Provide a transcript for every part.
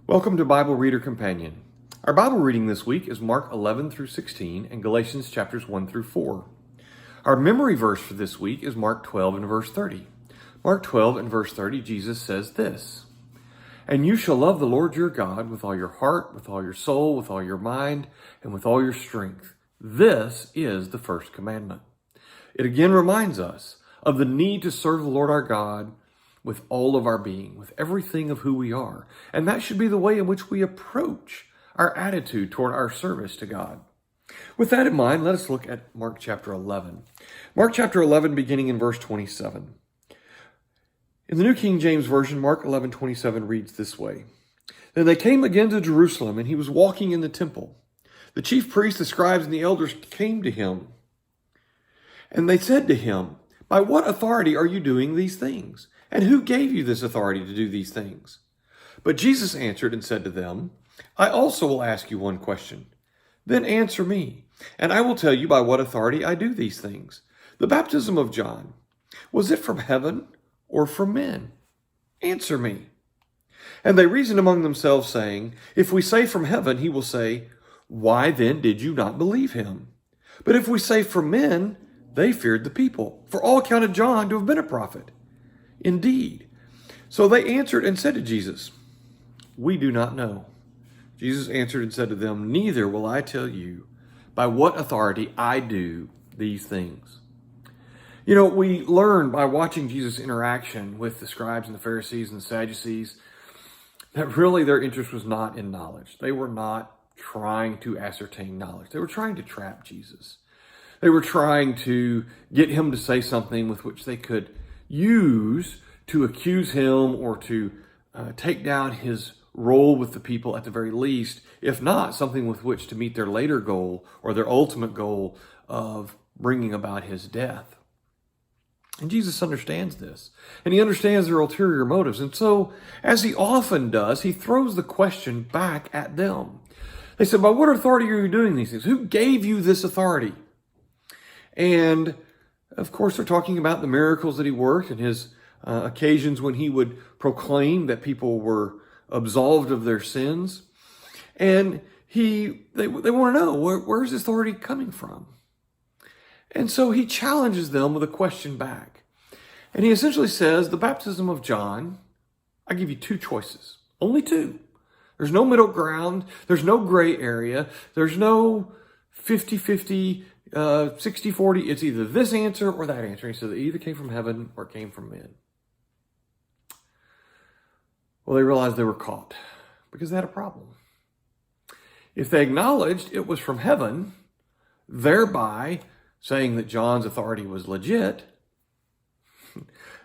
Welcome to Bible Reader Companion. Our Bible reading this week is Mark 11 through 16 and Galatians chapters 1 through 4. Our memory verse for this week is Mark 12 and verse 30. Mark 12 and verse 30, Jesus says this, "And you shall love the Lord your God with all your heart, with all your soul, with all your mind, and with all your strength. This is the first commandment." It again reminds us of the need to serve the Lord our God with all of our being, with everything of who we are. And that should be the way in which we approach our attitude toward our service to God. With that in mind, let us look at Mark chapter 11. Mark chapter 11, beginning in verse 27. In the New King James Version, Mark 11:27 reads this way, "Then they came again to Jerusalem, and he was walking in the temple. The chief priests, the scribes, and the elders came to him. And they said to him, 'By what authority are you doing these things? And who gave you this authority to do these things?' But Jesus answered and said to them, 'I also will ask you one question. Then answer me, and I will tell you by what authority I do these things. The baptism of John, was it from heaven or from men? Answer me.' And they reasoned among themselves, saying, 'If we say from heaven, he will say, why then did you not believe him? But if we say from men,' they feared the people, for all counted John to have been a prophet. Indeed. So they answered and said to Jesus, 'We do not know.' Jesus answered and said to them, 'Neither will I tell you by what authority I do these things.'" You know, we learn by watching Jesus' interaction with the scribes and the Pharisees and the Sadducees that really their interest was not in knowledge. They were not trying to ascertain knowledge. They were trying to trap Jesus. They were trying to get him to say something with which they could use to accuse him or to take down his role with the people at the very least, if not something with which to meet their later goal or their ultimate goal of bringing about his death. And Jesus understands this, and he understands their ulterior motives. And so, as he often does, he throws the question back at them. They said, "By what authority are you doing these things? Who gave you this authority?" And of course, they're talking about the miracles that he worked and his occasions when he would proclaim that people were absolved of their sins. And they want to know, where's this authority coming from? And so he challenges them with a question back. And he essentially says, the baptism of John, I give you two choices, only two. There's no middle ground. There's no gray area. There's no 50-50, 60-40. It's either this answer or that answer. He said it either came from heaven or it came from men. Well, they realized they were caught because they had a problem. If they acknowledged it was from heaven, thereby saying that John's authority was legit,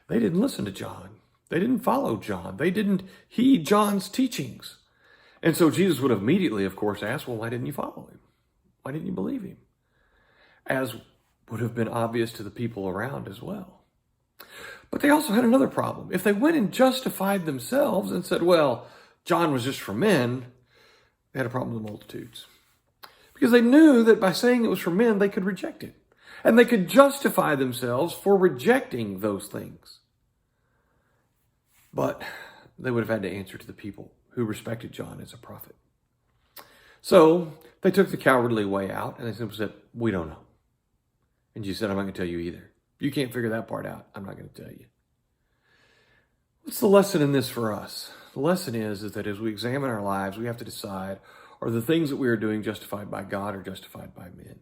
they didn't listen to John. They didn't follow John. They didn't heed John's teachings. And so Jesus would have immediately, of course, asked, well, why didn't you follow him? Why didn't you believe him? As would have been obvious to the people around as well. But they also had another problem. If they went and justified themselves and said, well, John was just for men, they had a problem with the multitudes. Because they knew that by saying it was for men, they could reject it. And they could justify themselves for rejecting those things. But they would have had to answer to the people who respected John as a prophet. So they took the cowardly way out and they simply said, we don't know. And Jesus said, I'm not going to tell you either. You can't figure that part out. I'm not going to tell you. What's the lesson in this for us? The lesson is that as we examine our lives, we have to decide, are the things that we are doing justified by God or justified by men?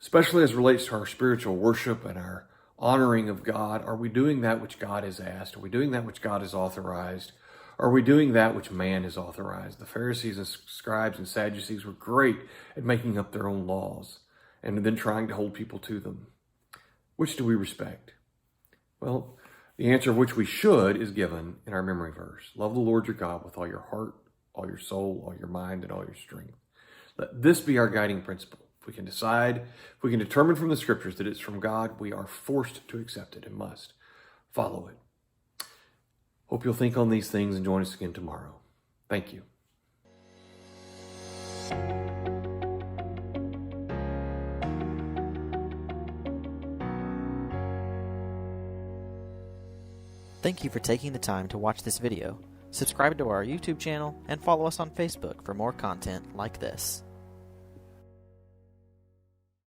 Especially as it relates to our spiritual worship and our honoring of God, are we doing that which God has asked? Are we doing that which God has authorized? Are we doing that which man has authorized? The Pharisees and scribes and Sadducees were great at making up their own laws and then trying to hold people to them. Which do we respect? Well, the answer of which we should is given in our memory verse. Love the Lord your God with all your heart, all your soul, all your mind, and all your strength. Let this be our guiding principle. If we can decide, if we can determine from the scriptures that it's from God, we are forced to accept it and must follow it. Hope you'll think on these things and join us again tomorrow. Thank you. Thank you for taking the time to watch this video. Subscribe to our YouTube channel and follow us on Facebook for more content like this.